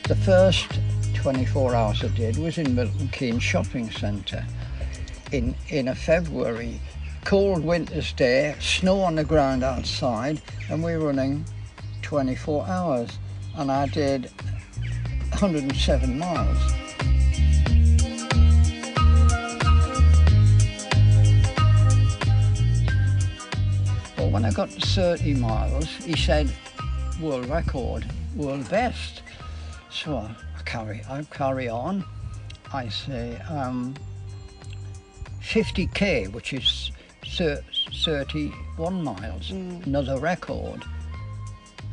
The first 24 hours I did was in Milton Keynes Shopping Centre in a February cold winter's day, snow on the ground outside, and we were running 24 hours, and I did 107 miles. But when I got to 30 miles, he said, world record, world best. So I carry on. I say 50k, which is 31 miles, another record.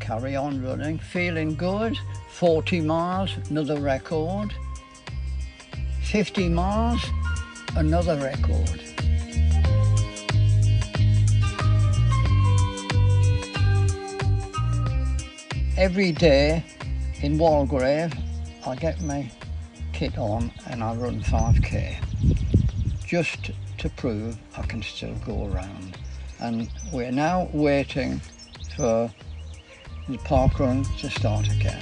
Carry on running, feeling good. 40 miles, another record. 50 miles, another record. Every day in Walgrave, I get my kit on and I run 5k, just to prove I can still go around. And we're now waiting for the parkrun to start again.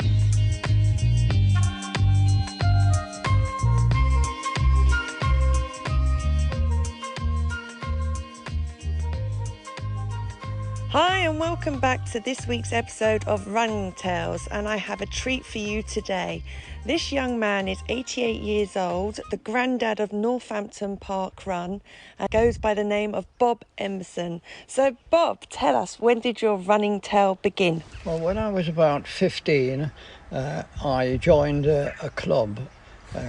Hi and welcome back to this week's episode of Running Tales, and I have a treat for you today. This young man is 88 years old, the granddad of Northampton parkrun, and goes by the name of Bob Emmerson. So Bob, tell us, when did your running tale begin? Well, when I was about 15, I joined a club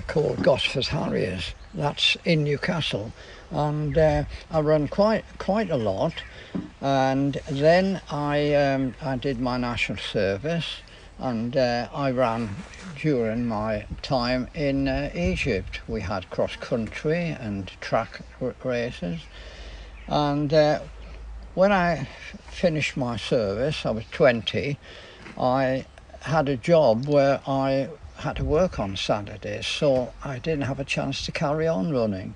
called Gosforth Harriers. That's in Newcastle, and I run quite a lot. And then I did my national service, and I ran during my time in Egypt. We had cross country and track races, and when I finished my service, I was 20, I had a job where I had to work on Saturdays, so I didn't have a chance to carry on running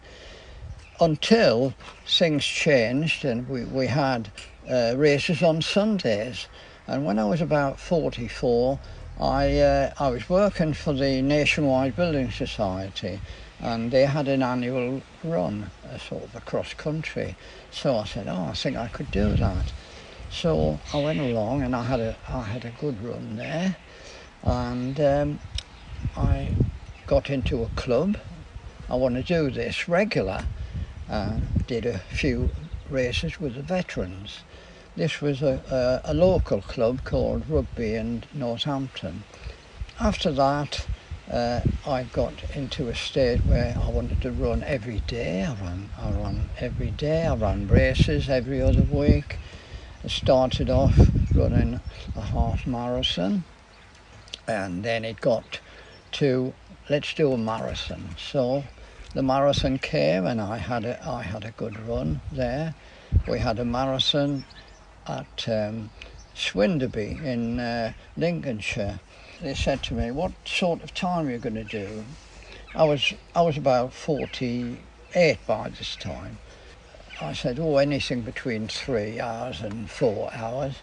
until things changed and we had races on Sundays. And when I was about 44, I was working for the Nationwide Building Society, and they had an annual run, a sort of a cross country. So I said, I think I could do that. So I went along and I had a good run there, and I got into a club. I want to do this regular. Did a few races with the veterans. This was a local club called Rugby in Northampton. After that, I got into a state where I wanted to run every day. I ran every day. I ran races every other week. I started off running a half marathon, and then it got to, let's do a marathon. So the marathon came, and I had a good run there. We had a marathon at Swinderby in Lincolnshire. They said to me, "What sort of time are you going to do?" I was about 48 by this time. I said, anything between 3 hours and 4 hours.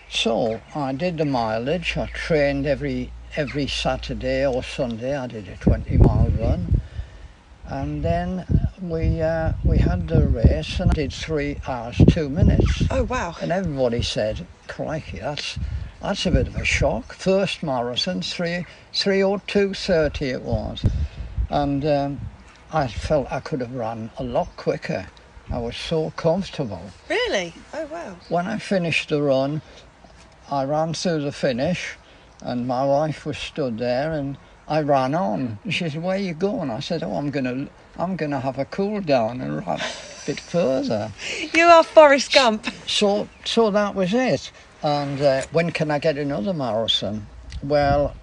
So I did the mileage. I trained every Saturday or Sunday. I did a 20-mile run. And then we had the race, and I did 3 hours 2 minutes. Oh wow! And everybody said, "Crikey, that's a bit of a shock." First marathon, 3:02:30 it was, and I felt I could have run a lot quicker. I was so comfortable. Really? Oh wow! When I finished the run, I ran through the finish, and my wife was stood there, and I ran on. She said, "Where are you going?" I said, I'm gonna have a cool down and run a bit further. You are Forrest Gump. So that was it. And when can I get another marathon? Well,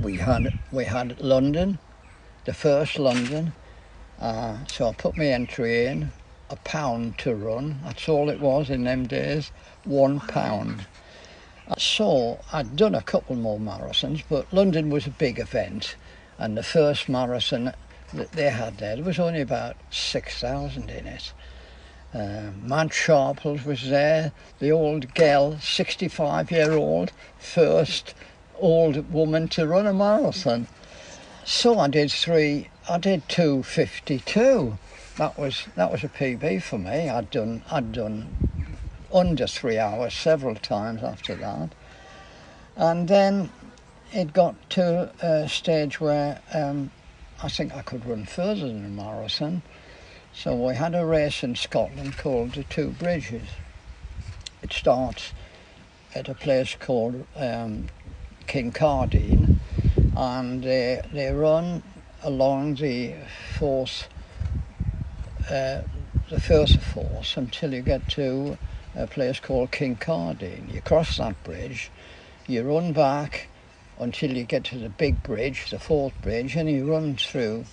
we had London, the first London. So I put my entry in, £1 to run. That's all it was in them days, £1. So I'd done a couple more marathons, but London was a big event, and the first marathon that they had there was only about 6,000 in it. Mount Sharples was there, the old girl, 65-year-old, first old woman to run a marathon. So I did 2:52. That was a PB for me. I'd done under 3 hours several times after that. And then it got to a stage where I think I could run further than a marathon. So we had a race in Scotland called the Two Bridges. It starts at a place called Kincardine, and they run along the first force until you get to a place called Kincardine. You cross that bridge, you run back until you get to the big bridge, the fourth bridge, and you run through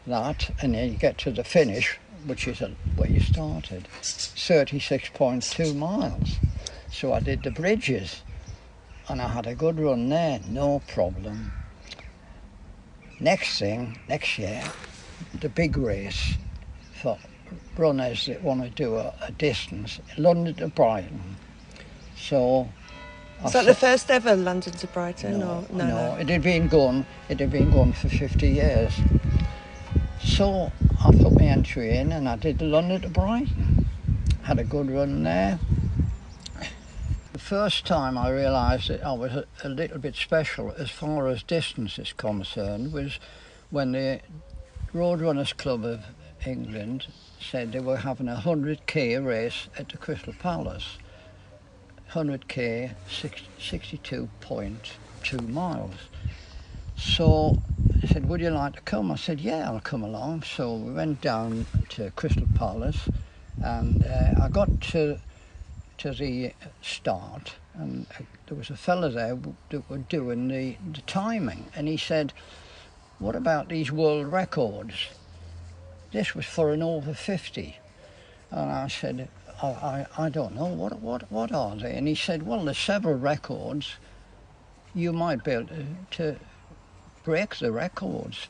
that, and then you get to the finish, which is where you started, 36.2 miles. So I did the bridges, and I had a good run there, no problem. Next year, the big race for runners that want to do a distance, London to Brighton. So is that the first ever London to Brighton? No, it had been going for 50 years. So I put my entry in and I did the London to Brighton. Had a good run there. The first time I realised that I was a little bit special as far as distance is concerned was when the Road Runners Club of England said they were having a 100k race at the Crystal Palace. 100k, 62.2 miles. So they said, would you like to come? I said, yeah, I'll come along. So we went down to Crystal Palace, and I got to the start, and there was a fella there that were doing the timing, and he said, what about these world records? This was for an over 50. And I said, I don't know, what are they? And he said, well, there's several records. You might be able to break the records,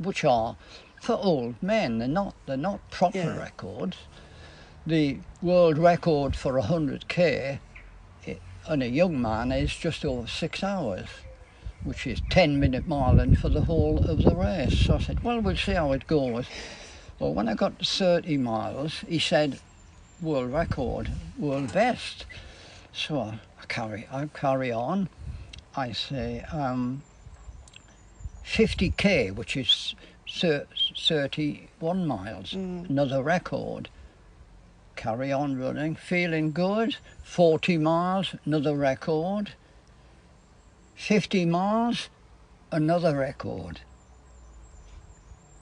which are for old men. They're not proper records. The world record for 100k on a young man is just over 6 hours, which is 10-minute miling for the whole of the race. So I said, well, we'll see how it goes. Well, when I got to 30 miles, he said, world record, world best. So I carry on. I say 50k, which is 31 miles, another record. Carry on running, feeling good. 40 miles, another record. 50 miles, another record.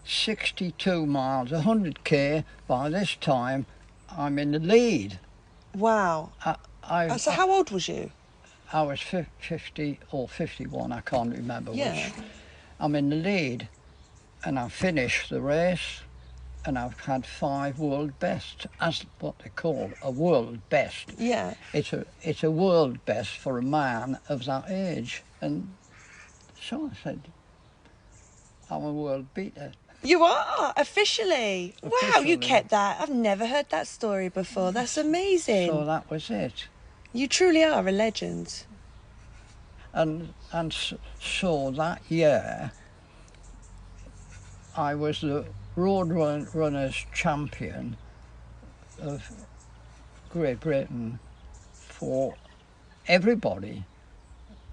62 miles, 100k. By this time, I'm in the lead. Wow. So how old was you? I was 50 or 51, I can't remember which. I'm in the lead, and I finished the race, and I've had 5 world bests, as what they call a world best. Yeah. It's a world best for a man of that age. And so I said, I'm a world beater. You are, officially. Wow, you kept that. I've never heard that story before. That's amazing. So that was it. You truly are a legend. And so that year, I was the Road Runners champion of Great Britain for everybody,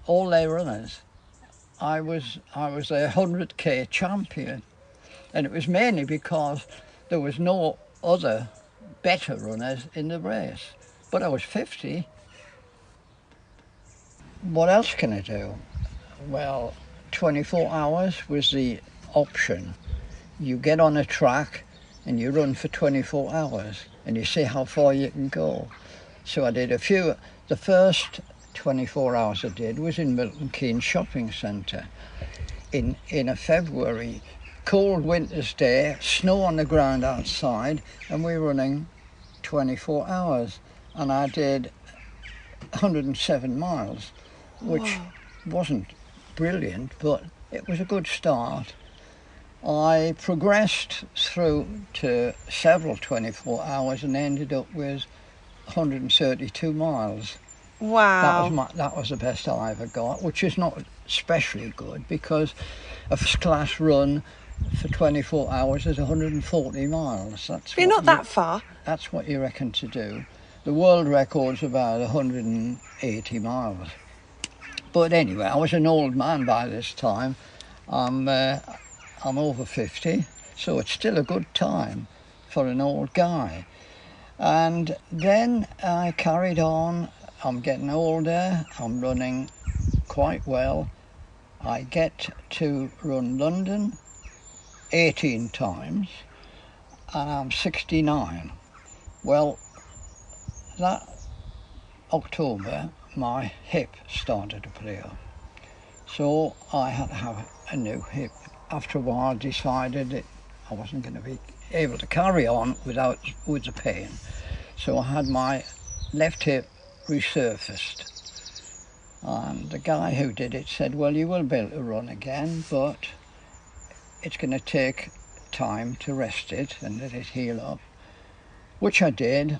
all their runners. I was their 100k champion. And it was mainly because there was no other better runners in the race. But I was 50. What else can I do? Well, 24 hours was the option. You get on a track and you run for 24 hours and you see how far you can go. So I did a few. The first 24 hours I did was in Milton Keynes Shopping Centre in a February. Cold winter's day, snow on the ground outside, and we were running 24 hours. And I did 107 miles, which wasn't brilliant, but it was a good start. I progressed through to several 24 hours and ended up with 132 miles. Wow. That was the best I ever got, which is not especially good because a first class run for 24 hours is 140 miles. You're not that far. That's what you reckon to do. The world record's about 180 miles. But anyway, I was an old man by this time. I'm over 50, so it's still a good time for an old guy. And then I carried on. I'm getting older, I'm running quite well. I get to run London 18 times and I'm 69. Well, that October my hip started to play up, so I had to have a new hip. After a while I decided that I wasn't going to be able to carry on with the pain, so I had my left hip resurfaced, and the guy who did it said, well, you will be able to run again, but it's going to take time to rest it and let it heal up, which I did,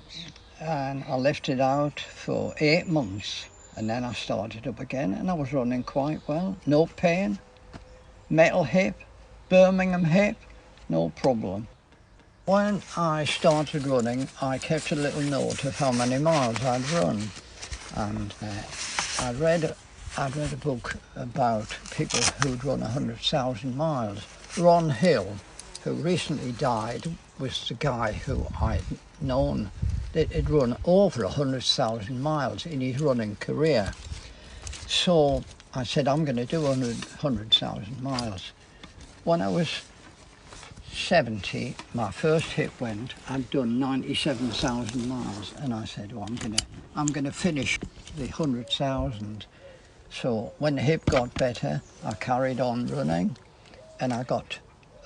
and I left it out for 8 months, and then I started up again and I was running quite well, no pain, metal hip, Birmingham hip, no problem. When I started running, I kept a little note of how many miles I'd run, and I'd read a book about people who'd run 100,000 miles. Ron Hill, who recently died, was the guy who I'd known that had run over 100,000 miles in his running career. So I said, I'm going to do 100,000 miles. When I was 70, my first hip went. I'd done 97,000 miles, and I said, "Oh, I'm gonna finish the 100,000." So when the hip got better, I carried on running, and I got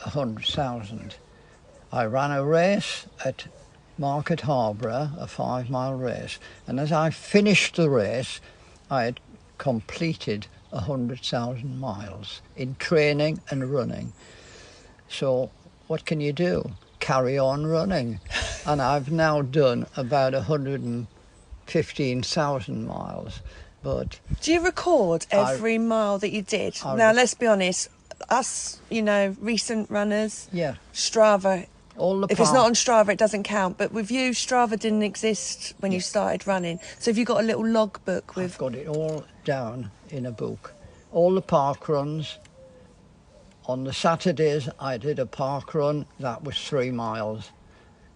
100,000. I ran a race at Market Harborough, a 5-mile race, and as I finished the race, I had completed 100,000 miles in training and running. So what can you do? Carry on running. And I've now done about 115,000 miles. But do you record every mile that you did? Now, let's be honest, us, recent runners, yeah, Strava, if it's not on Strava, it doesn't count. But with you, Strava didn't exist when you started running. So have you got a little logbook with... I've got it all down in a book. All the park runs. On the Saturdays, I did a park run that was 3 miles.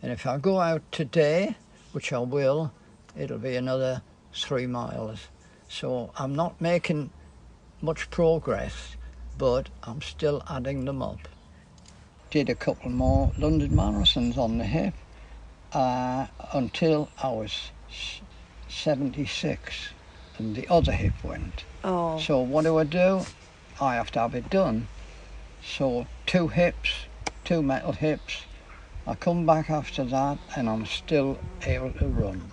And if I go out today, which I will, it'll be another 3 miles. So I'm not making much progress, but I'm still adding them up. Did a couple more London marathons on the hip until I was 76 and the other hip went. Oh. So what do? I have to have it done. So 2 hips, 2 metal hips. I come back after that and I'm still able to run.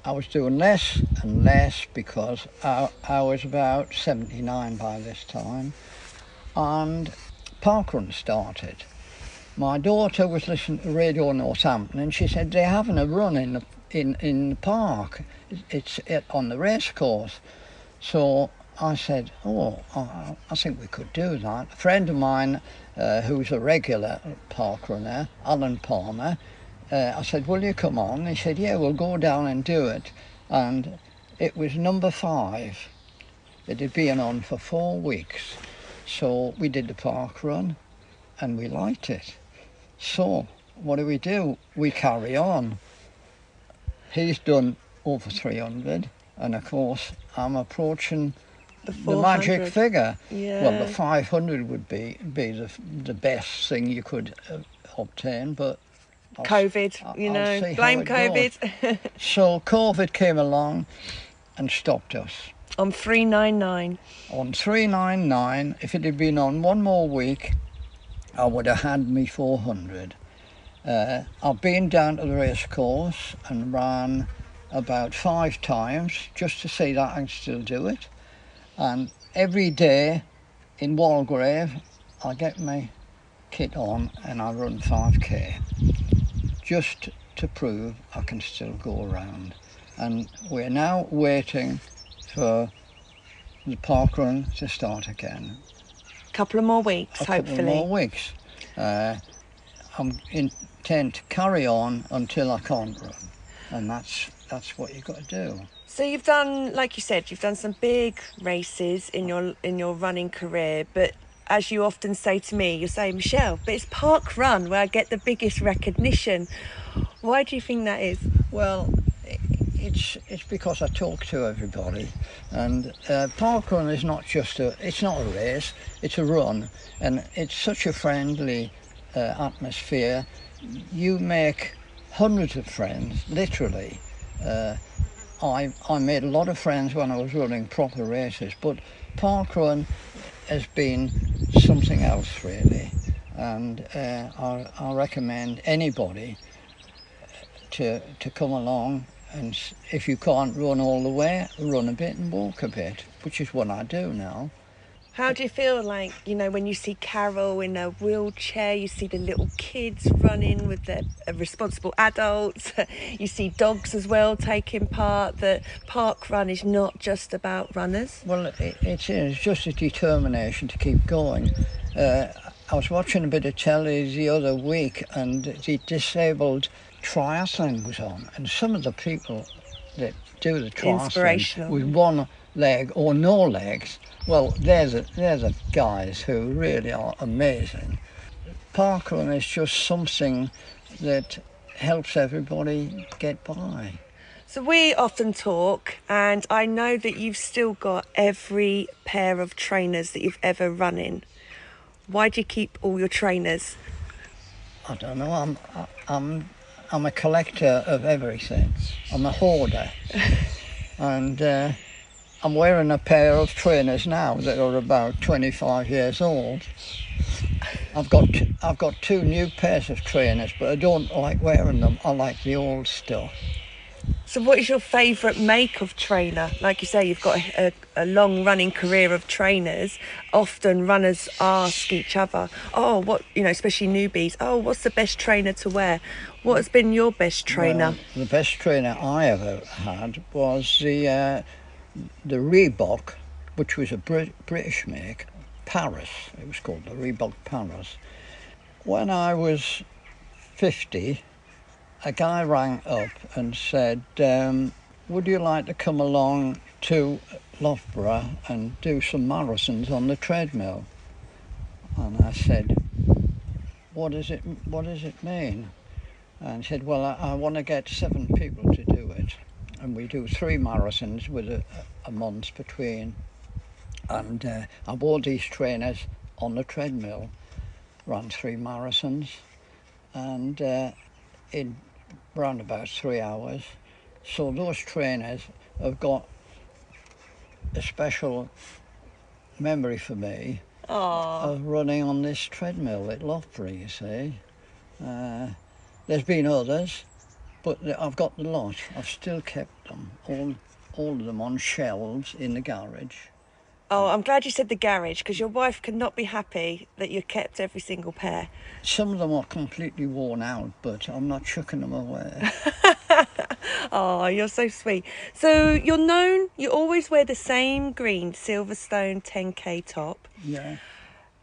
I was doing less and less because I was about 79 by this time, and parkrun started. My daughter was listening to Radio Northampton and she said they're having a run in the park. It's on the race course. So I said, I think we could do that. A friend of mine who's a regular park runner, Alan Palmer, I said, will you come on? He said, yeah, we'll go down and do it. And it was number 5. It had been on for 4 weeks. So we did the park run and we liked it. So what do? We carry on. He's done over 300, and of course I'm approaching the magic figure. Yeah. Well, the 500 would be the best thing you could obtain, but COVID, blame COVID. So COVID came along and stopped us. On 399. On 399, if it had been on 1 more week, I would have had me 400. I've been down to the race course and ran about 5 times just to see that I can still do it. And every day in Walgrave, I get my kit on and I run 5k just to prove I can still go around. and we're now waiting for the parkrun to start again. Couple of more weeks, hopefully. A couple more weeks. I'm intend to carry on until I can't run, and that's what you've got to do. So you've done, like you said, you've done some big races in your running career, but as you often say to me, you say, Michelle, but it's parkrun where I get the biggest recognition. Why do you think that is? Well, it's because I talk to everybody, and parkrun is not just it's not a race, it's a run, and it's such a friendly atmosphere. You make hundreds of friends, literally. I made a lot of friends when I was running proper races, but parkrun has been something else really, and I recommend anybody to come along, and if you can't run all the way, run a bit and walk a bit, which is what I do now. How do you feel like, when you see Carol in a wheelchair, you see the little kids running with the responsible adults, you see dogs as well taking part, that parkrun is not just about runners? Well, it's just a determination to keep going. I was watching a bit of telly the other week, and the disabled triathlon was on, and some of the people that do the triathlon with one leg or no legs, well, they're the guys who really are amazing. Parkrun is just something that helps everybody get by. So we often talk, and I know that you've still got every pair of trainers that you've ever run in. Why do you keep all your trainers? I don't know. I'm a collector of everything. I'm a hoarder, and I'm wearing a pair of trainers now that are about 25 years old. I've got two new pairs of trainers, but I don't like wearing them. I like the old stuff. So what is your favourite make of trainer? Like you say, you've got a long running career of trainers. Often runners ask each other, especially newbies, what's the best trainer to wear? What has been your best trainer? Well, the best trainer I ever had was the Reebok, which was a British make, Paris. It was called the Reebok Paris. When I was 50, a guy rang up and said, would you like to come along to Loughborough and do some marathons on the treadmill? And I said, what does it mean? And he said, well, I want to get 7 people to do it. And we do 3 marathons with a month between. And I wore these trainers on the treadmill, ran 3 marathons, and in around about 3 hours. So those trainers have got a special memory for me of running on this treadmill at Loughborough, you see. There's been others, but I've got the lot. I've still kept them, all of them on shelves in the garage. Oh, I'm glad you said the garage, because your wife could not be happy that you kept every single pair. Some of them are completely worn out, but I'm not chucking them away. Oh, you're so sweet. So you always wear the same green Silverstone 10K top. Yeah.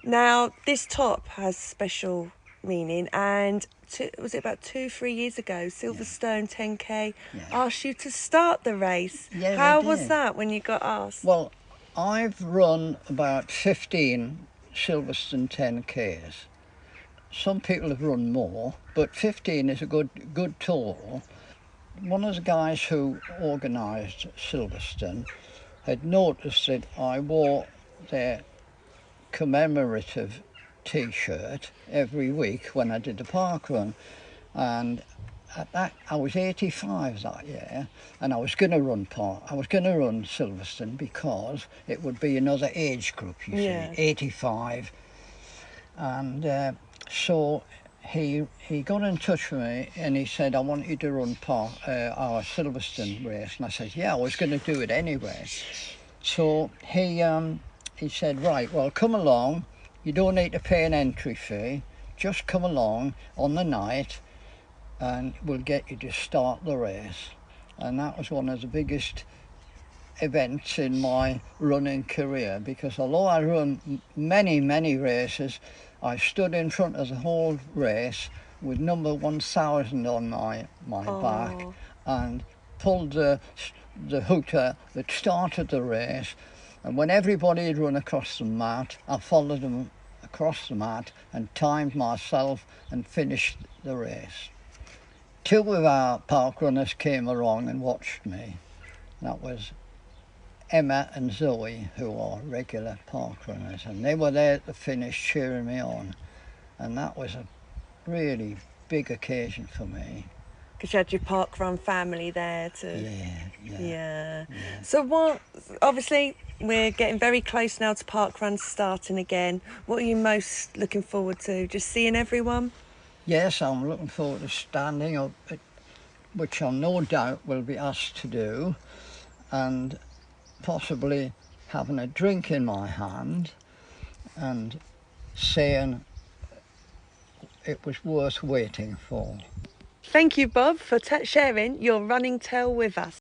Now, this top has special meaning, and was it about 2-3 years ago, Silverstone 10K asked you to start the race. Yeah, how was that when you got asked? Well, I've run about 15 Silverstone 10Ks. Some people have run more, but 15 is a good total. One of the guys who organised Silverstone had noticed that I wore their commemorative T-shirt every week when I did the parkrun, and at that I was 85 that year, and I was going to run Silverstone because it would be another age group, you see, 85, and so he got in touch with me and he said, I want you to run our Silverstone race, and I said, yeah, I was going to do it anyway. So he said, right, well, come along. You don't need to pay an entry fee. Just come along on the night and we'll get you to start the race. and that was one of the biggest events in my running career, because although I run many races, I stood in front of the whole race with number 1000 on my back and pulled the hooter that started the race, and when everybody had run across the mat, I followed them across the mat and timed myself and finished the race. 2 of our park runners came along and watched me. That was Emma and Zoe, who are regular park runners, and they were there at the finish cheering me on, and that was a really big occasion for me. Because you had your parkrun family there to... Yeah. So what, obviously we're getting very close now to parkrun starting again. What are you most looking forward to? Just seeing everyone? Yes, I'm looking forward to standing up, which I no doubt will be asked to do, and possibly having a drink in my hand and saying it was worth waiting for. Thank you, Bob, for sharing your running tale with us.